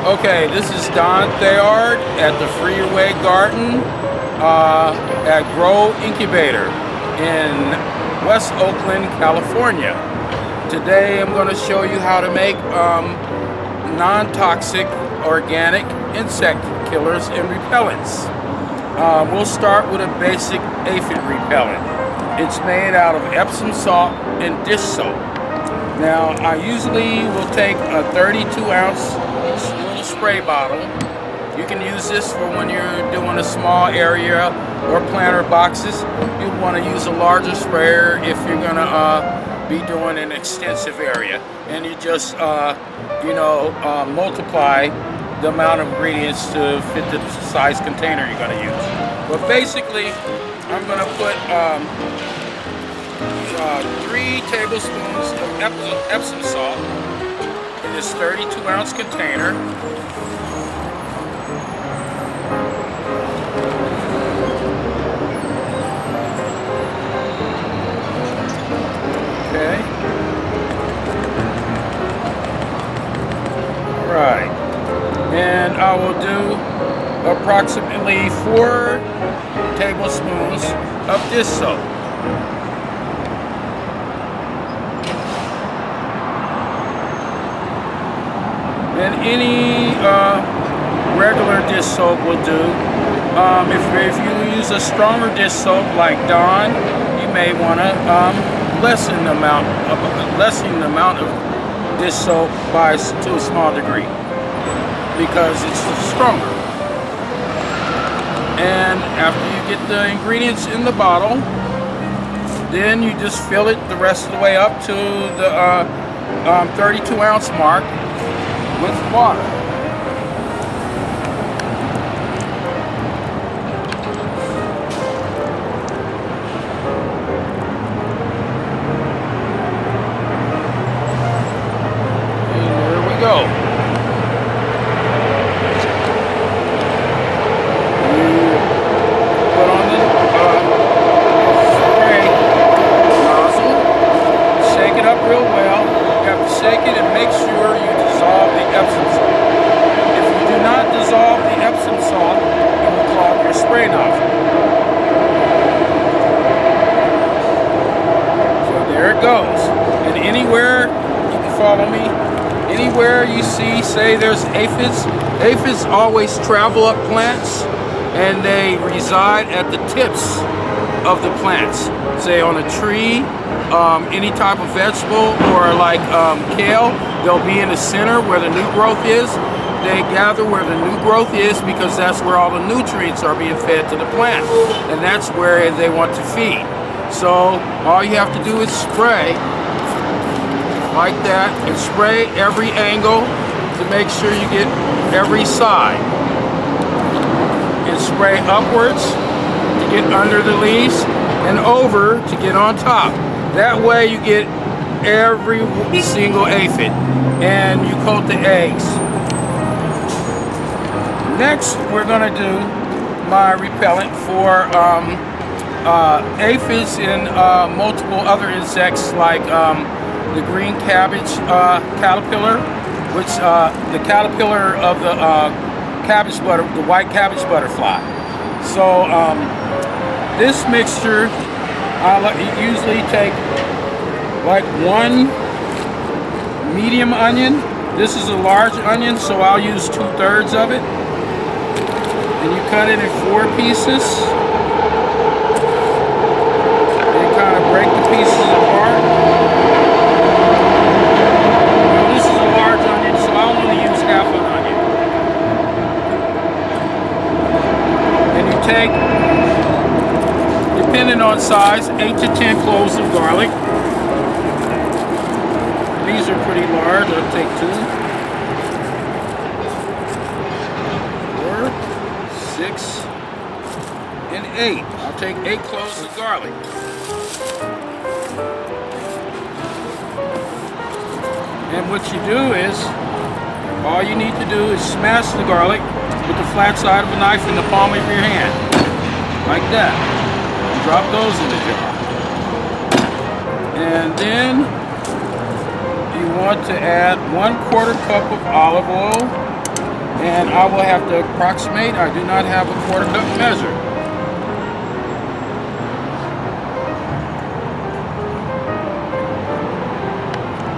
Okay, this is Don Theard at the Freeway Garden at Grow Incubator in West Oakland, California. Today I'm going to show you how to make non-toxic organic insect killers and repellents. We'll start with a basic aphid repellent. It's made out of Epsom salt and dish soap. Now I usually will take a 32-ounce little spray bottle. You can use this for when you're doing a small area or planter boxes. You'll want to use a larger sprayer if you're going to be doing an extensive area. And you just, multiply the amount of ingredients to fit the size container you're going to use. But basically, I'm going to put 3 tablespoons of Epsom salt in this 32-ounce container. Okay. All right. And I will do approximately 4 tablespoons of dish soap. And any regular dish soap will do. If you use a stronger dish soap like Dawn, you may want to lessen the amount of dish soap to a small degree because it's stronger. And after you get the ingredients in the bottle, then you just fill it the rest of the way up to the 32-ounce mark with water. And there we go. You put on the spray nozzle, shake it up real well. You have to shake it and make sure you dissolve the Epsom salt. If you do not dissolve the Epsom salt, it will clog your spray nozzle. So there it goes. And anywhere, you can follow me, anywhere you see, say there's aphids, aphids always travel up plants and they reside at the tips of the plants. Say on a tree, any type of vegetable, or like kale, they'll be in the center where the new growth is. They gather where the new growth is because that's where all the nutrients are being fed to the plant, and that's where they want to feed. So all you have to do is spray like that, and spray every angle to make sure you get every side, and spray upwards to get under the leaves and over to get on top. That way you get every single aphid, and you coat the eggs. Next, we're going to do my repellent for aphids and multiple other insects like the green cabbage caterpillar, which the caterpillar of the cabbage butter, the white cabbage butterfly. So this mixture, I usually take like 1 medium onion. This is a large onion, so I'll use 2/3 of it. And you cut it in 4 pieces. And kind of break the pieces apart. Now this is a large onion, so I'll only use half an onion. And you take, depending on size, 8 to 10 cloves of garlic. These are pretty large. I'll take 2, 4, 6, and 8. I'll take 8 cloves of garlic. And what you do is, all you need to do is smash the garlic with the flat side of a knife in the palm of your hand. Like that. Drop those in the jar. And then you want to add 1/4 cup of olive oil. And I will have to approximate. I do not have a quarter cup measure.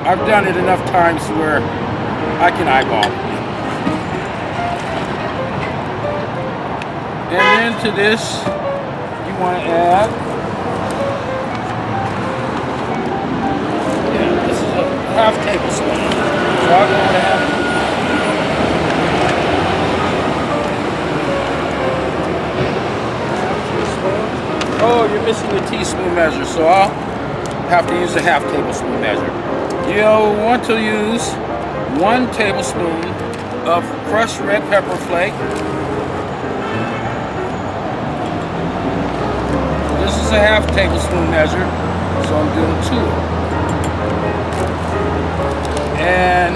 I've done it enough times where I can eyeball it. And then to this, you want to add, this is a half tablespoon. So I'm going to have oh, you're missing the teaspoon measure, so I'll have to use a half tablespoon measure. You'll want to use 1 tablespoon of crushed red pepper flake. This is a half tablespoon measure, so I'm doing 2. And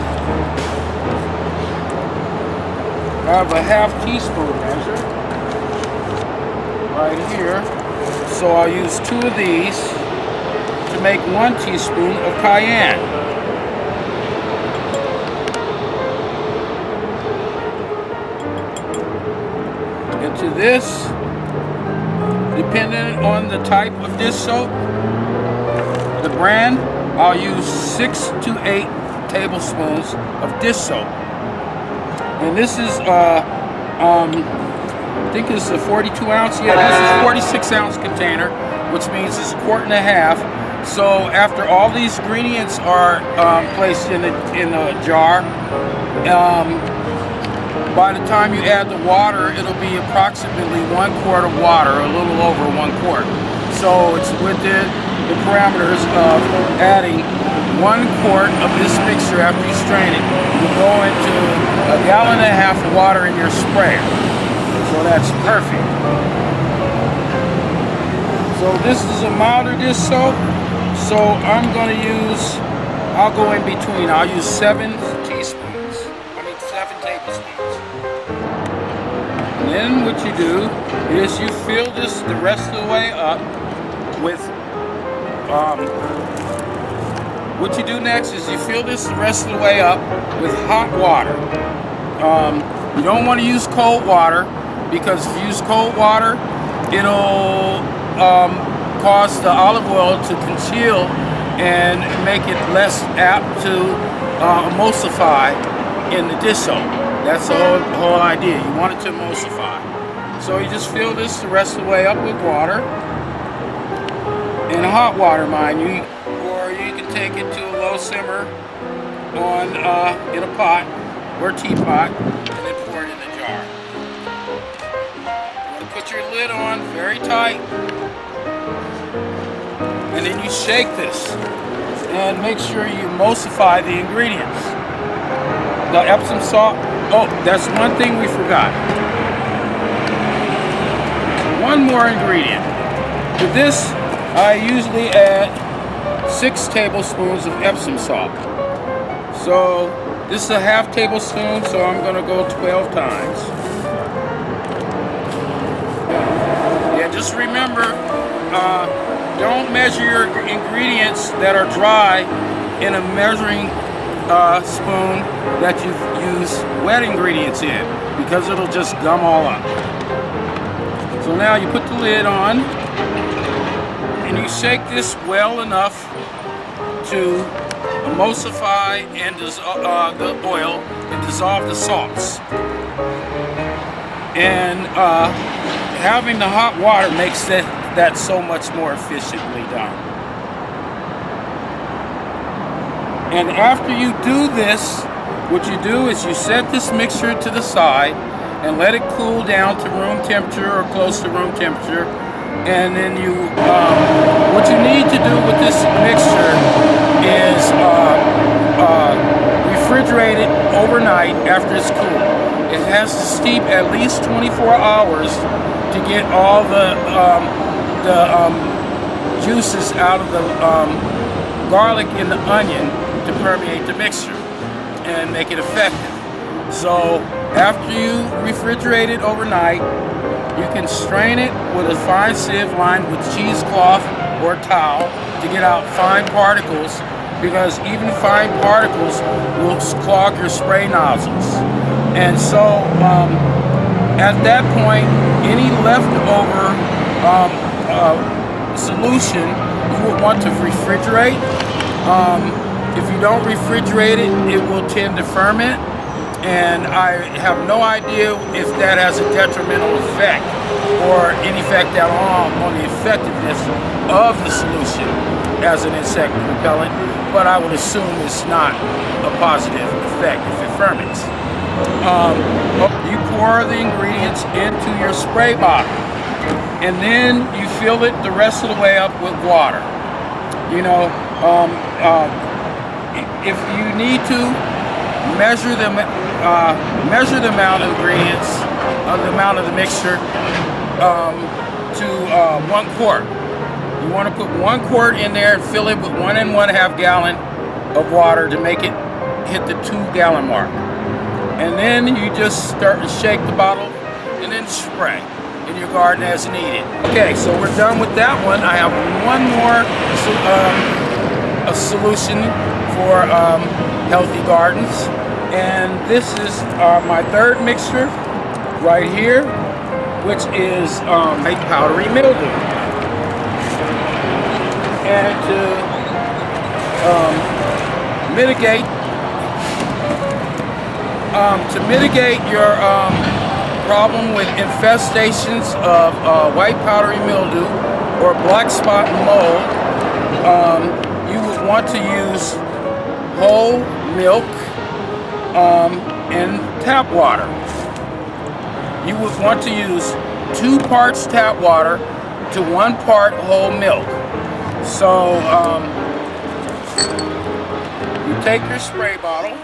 I have a half teaspoon measure right here. So I'll use 2 of these to make 1 teaspoon of cayenne. And to this, depending on the type of dish soap, the brand, I'll use 6 to 8 tablespoons of dish soap. And this is I think it's a 42 ounce. Yeah, this is a 46 ounce container, which means it's 1.5 quarts. So after all these ingredients are placed in a jar, by the time you add the water, it'll be approximately 1 quart of water, a little over 1 quart. So it's within the parameters of adding 1 quart of this mixture after you strain it. You go into 1.5 gallons of water in your sprayer. So that's perfect. So this is a milder dish soap. So I'm going to use, I'll go in between. I'll use 7 tablespoons. And then what you do is you fill this the rest of the way up with, what you do next is you fill this the rest of the way up with hot water. You don't want to use cold water, because if you use cold water, it'll cause the olive oil to congeal and make it less apt to emulsify in the dish soap. That's the whole idea. You want it to emulsify. So you just fill this the rest of the way up with water, and hot water, mind you, or you can take it to a low simmer on in a pot or teapot, and then pour it in the jar. You want to put your lid on very tight, and then you shake this and make sure you emulsify the ingredients. The Epsom salt. Oh, that's one thing we forgot. One more ingredient. To this, I usually add 6 tablespoons of Epsom salt. So this is a half tablespoon, so I'm going to go 12 times. Yeah, just remember, don't measure your ingredients that are dry in a measuring spoon that you use wet ingredients in, because it'll just gum all up. So now you put the lid on and you shake this well enough to emulsify and the oil and dissolve the salts. And having the hot water makes that so much more efficiently done. And after you do this, what you do is you set this mixture to the side and let it cool down to room temperature or close to room temperature. And then you, what you need to do with this mixture is refrigerate it overnight after it's cool. It has to steep at least 24 hours to get all the juices out of the garlic and the onion to permeate the mixture and make it effective. So after you refrigerate it overnight, you can strain it with a fine sieve lined with cheesecloth or towel to get out fine particles, because even fine particles will clog your spray nozzles. And so at that point, any leftover solution you would want to refrigerate. If you don't refrigerate it, it will tend to ferment, and I have no idea if that has a detrimental effect or any effect at all on the effectiveness of the solution as an insect repellent, but I would assume it's not a positive effect if it ferments. You pour the ingredients into your spray bottle, and then you fill it the rest of the way up with water. You know, if you need to measure the amount of ingredients, the amount of the mixture to 1 quart. You want to put 1 quart in there and fill it with 1 1/2 gallon of water to make it hit the 2 gallon mark. And then you just start to shake the bottle and then spray in your garden as needed. Okay, so we're done with that one. I have one more a solution for healthy gardens, and this is my third mixture right here, which is white powdery mildew. And to mitigate your problem with infestations of white powdery mildew or black spot mold, you would want to use whole milk and tap water. You would want to use 2 parts tap water to 1 part whole milk. So you take your spray bottle,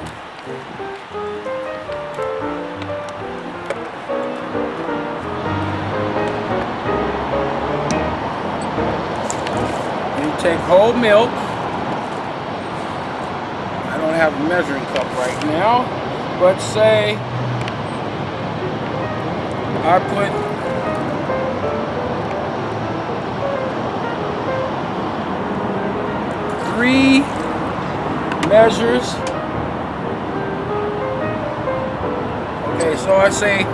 take whole milk. I don't have a measuring cup right now, but say I put 3 measures. Okay, so I say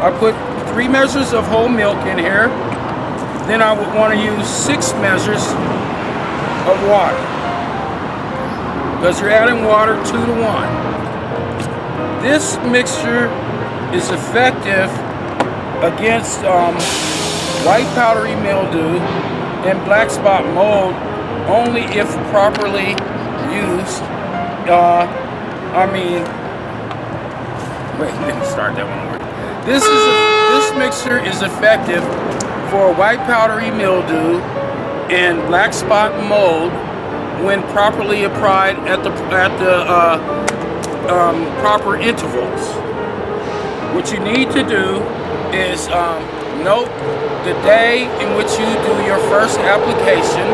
I put 3 measures of whole milk in here. Then I would want to use 6 measures of water, because you're adding water 2 to 1. This mixture is effective against white powdery mildew and black spot mold only if properly used. Wait, let me start that one over. This mixture is effective for white powdery mildew and black spot mold when properly applied at the proper intervals. What you need to do is note the day in which you do your first application.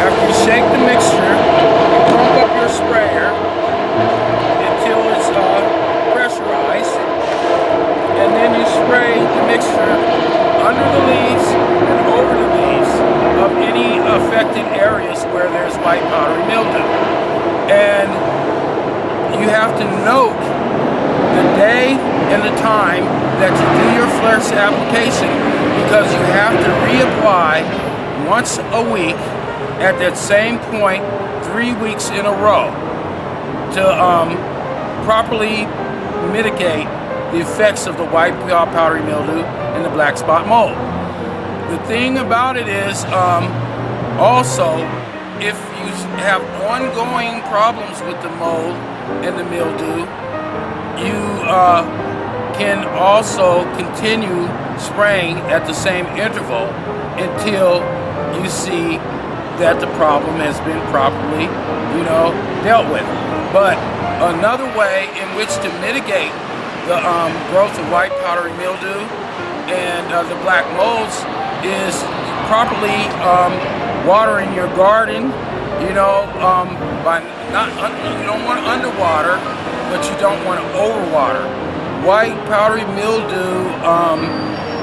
After you shake the mixture, you pump up your sprayer until it's pressurized, and then you spray the mixture under the leaves and over the leaves of any affected areas where there's white powdery mildew. And you have to note the day and the time that you do your first application, because you have to reapply once a week at that same point 3 weeks in a row to properly mitigate the effects of the white powdery mildew and the black spot mold. The thing about it is also, if you have ongoing problems with the mold and the mildew, you can also continue spraying at the same interval until you see that the problem has been properly, dealt with. But another way in which to mitigate the growth of white powdery mildew and the black molds is properly watering your garden. By you don't want to underwater, but you don't want to overwater. White powdery mildew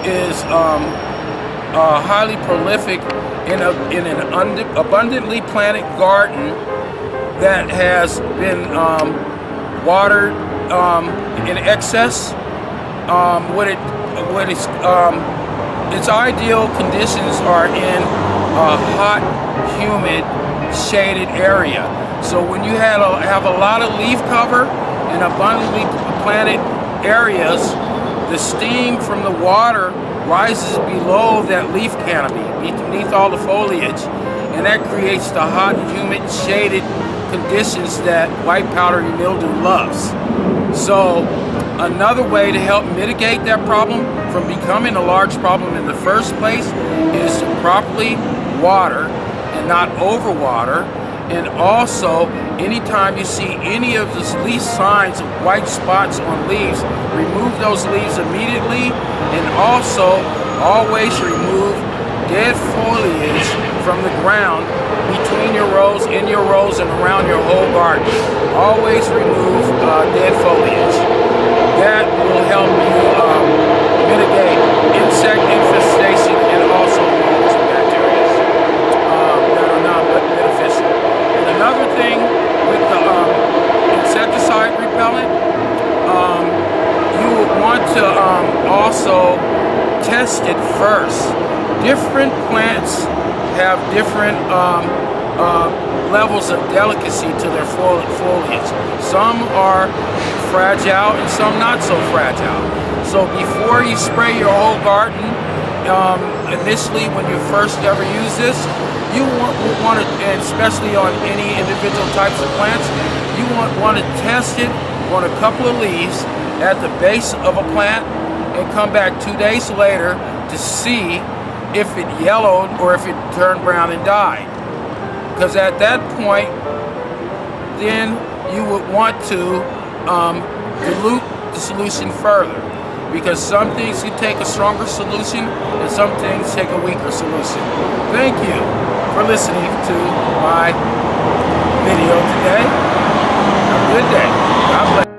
is highly prolific in an abundantly planted garden that has been watered in excess. Its ideal conditions are in a hot, humid, shaded area. So when you have a lot of leaf cover and abundantly planted areas, the steam from the water rises below that leaf canopy, beneath all the foliage, and that creates the hot, humid, shaded conditions that white powdery mildew loves. So another way to help mitigate that problem from becoming a large problem in the first place is to properly water and not overwater. And also, anytime you see any of the least signs of white spots on leaves, remove those leaves immediately, and also always remove dead foliage from the ground between your rows, in your rows, and around your whole garden. Always remove dead foliage. That will help you mitigate insect infestation and also molds and bacteria that are not beneficial. And another thing with the insecticide repellent, you would want to also test it first. Different plants have different levels of delicacy to their foliage. Some are fragile and some not so fragile. So before you spray your whole garden, initially when you first ever use this, you want to, and especially on any individual types of plants, you want to test it on a couple of leaves at the base of a plant and come back 2 days later to see if it yellowed or if it turned brown and died. Because at that point, then you would want to dilute the solution further. Because some things can take a stronger solution and some things take a weaker solution. Thank you for listening to my video today. Have a good day. God bless.